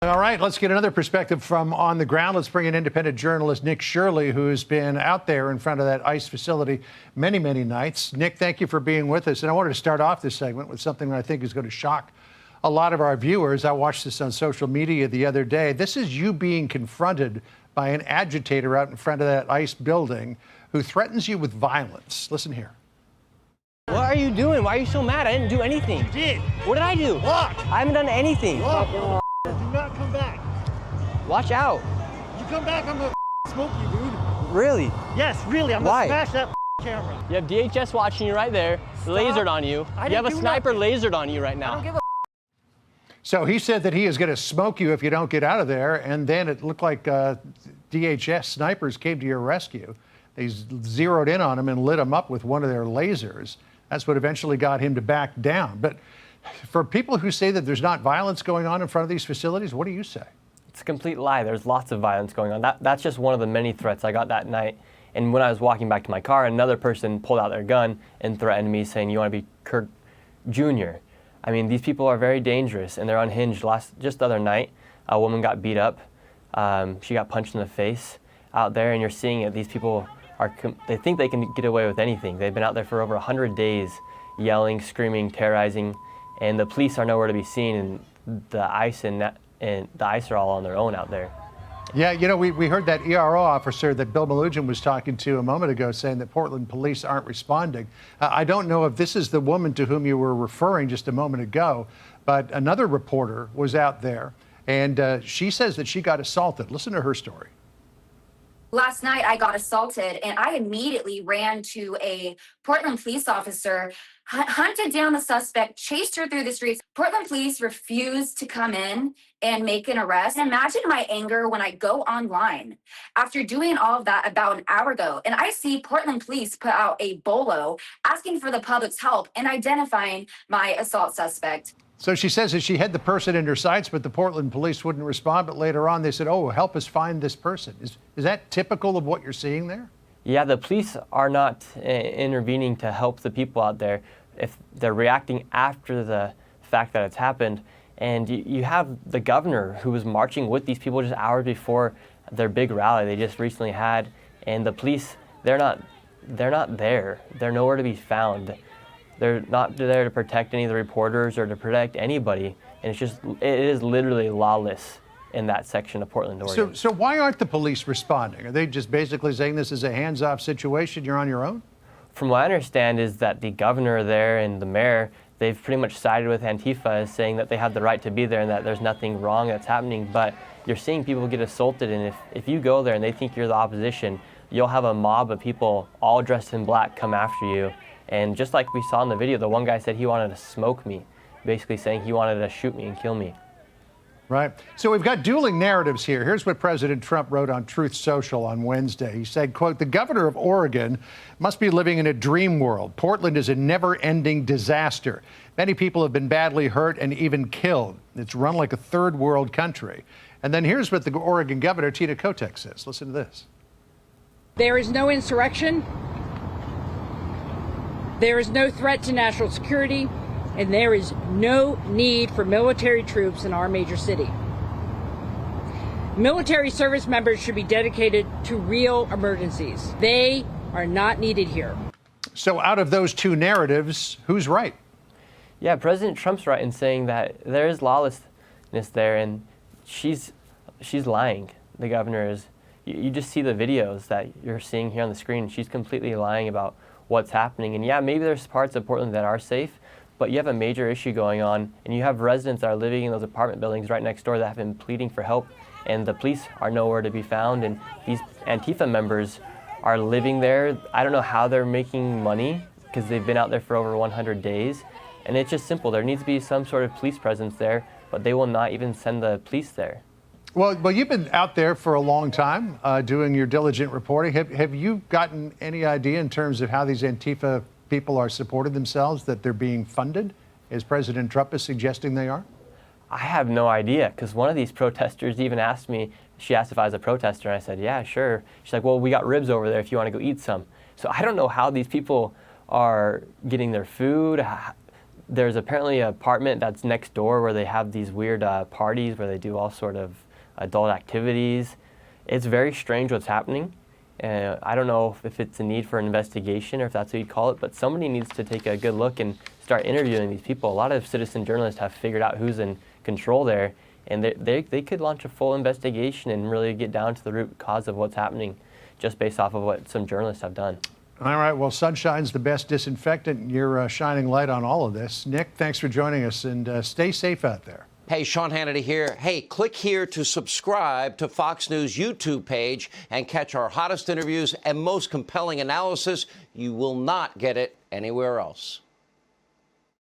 All right, let's get another perspective from on the ground. Let's bring in independent journalist Nick Shirley, who's been out there in front of that ICE facility many, many nights. Nick, thank you for being with us. And I wanted to start off this segment with something that I think is going to shock a lot of our viewers. I watched this on social media the other day. This is you being confronted by an agitator out in front of that ICE building who threatens you with violence. Listen here. What are you doing? Why are you so mad? I didn't do anything. You did. What did I do? Walk. I haven't done anything. Walk. Do not come back. Watch out. You come back, I'm gonna smoke you, dude. Really? Yes, really. I'm Why? gonna smash that camera. You have DHS watching you right there, lasered on you. You have a sniper lasered on you right now. I don't give a So he said that he is going to smoke you if you don't get out of there. And then it looked like DHS snipers came to your rescue. They zeroed in on him and lit him up with one of their lasers. That's what eventually got him to back down. But for people who say that there's not violence going on in front of these facilities, what do you say? It's a complete lie. There's lots of violence going on. That's just one of the many threats I got that night. And when I was walking back to my car, another person pulled out their gun and threatened me, saying, "You want to be Kirk Jr.?" I mean, these people are very dangerous, and they're unhinged. Just the other night, a woman got beat up. She got punched in the face out there, and you're seeing it. These people they think they can get away with anything. They've been out there for over 100 days, yelling, screaming, terrorizing, and the police are nowhere to be seen, and the ICE and the ICE are all on their own out there. Yeah, you know, we heard that ERO officer that Bill Melugin was talking to a moment ago saying that Portland police aren't responding. I don't know if this is the woman to whom you were referring just a moment ago, but another reporter was out there, and she says that she got assaulted. Listen to her story. Last night, I got assaulted, and I immediately ran to a Portland police officer, hunted down the suspect, chased her through the streets. Portland police refused to come in and make an arrest. Imagine my anger when I go online after doing all of that about an hour ago, and I see Portland police put out a bolo asking for the public's help in identifying my assault suspect. So she says that she had the person in her sights, but the Portland police wouldn't respond. But later on, they said, "Oh, help us find this person." Is that typical of what you're seeing there? Yeah, the police are not intervening to help the people out there. If they're reacting after the fact that it's happened, and you have the governor who was marching with these people just hours before their big rally they just recently had, and the police, they're not there. They're nowhere to be found. They're not there to protect any of the reporters or to protect anybody, and it is literally lawless in that section of Portland, Oregon. So why aren't the police responding? Are they just basically saying this is a hands-off situation, you're on your own? From what I understand is that the governor there and the mayor, they've pretty much sided with Antifa, saying that they have the right to be there and that there's nothing wrong that's happening. But you're seeing people get assaulted, and if you go there and they think you're the opposition, you'll have a mob of people all dressed in black come after you. And just like we saw in the video, the one guy said he wanted to smoke me, basically saying he wanted to shoot me and kill me. Right. So we've got dueling narratives here. Here's what President Trump wrote on Truth Social on Wednesday. He said, quote, "The governor of Oregon must be living in a dream world. Portland is a never-ending disaster. Many people have been badly hurt and even killed. It's run like a third world country." And then here's what the Oregon governor, Tina Kotek, says. Listen to this. "There is no insurrection. There is no threat to national security, and there is no need for military troops in our major city. Military service members should be dedicated to real emergencies. They are not needed here." So out of those two narratives, who's right? Yeah, President Trump's right in saying that there is lawlessness there, and she's lying. The governor is. You just see the videos that you're seeing here on the screen. She's completely lying about what's happening. And yeah, maybe there's parts of Portland that are safe, but you have a major issue going on, and you have residents that are living in those apartment buildings right next door that have been pleading for help, and the police are nowhere to be found, and these Antifa members are living there. I don't know how they're making money, because they've been out there for over 100 days, and it's just simple. There needs to be some sort of police presence there, but they will not even send the police there. Well, you've been out there for a long time doing your diligent reporting. Have you gotten any idea in terms of how these Antifa people are supporting themselves, that they're being funded, as President Trump is suggesting they are? I have no idea, because one of these protesters even asked me, she asked if I was a protester, and I said, yeah, sure. She's like, well, we got ribs over there if you want to go eat some. So I don't know how these people are getting their food. there's apparently an apartment that's next door where they have these weird parties where they do all sort of adult activities. It's very strange what's happening. I don't know if it's a need for an investigation or if that's what you call it, but somebody needs to take a good look and start interviewing these people. A lot of citizen journalists have figured out who's in control there, and they could launch a full investigation and really get down to the root cause of what's happening just based off of what some journalists have done. All right, well, sunshine's the best disinfectant. You're shining light on all of this. Nick, thanks for joining us, and stay safe out there. Hey, Sean Hannity here. Hey, click here to subscribe to Fox News YouTube page and catch our hottest interviews and most compelling analysis. You will not get it anywhere else.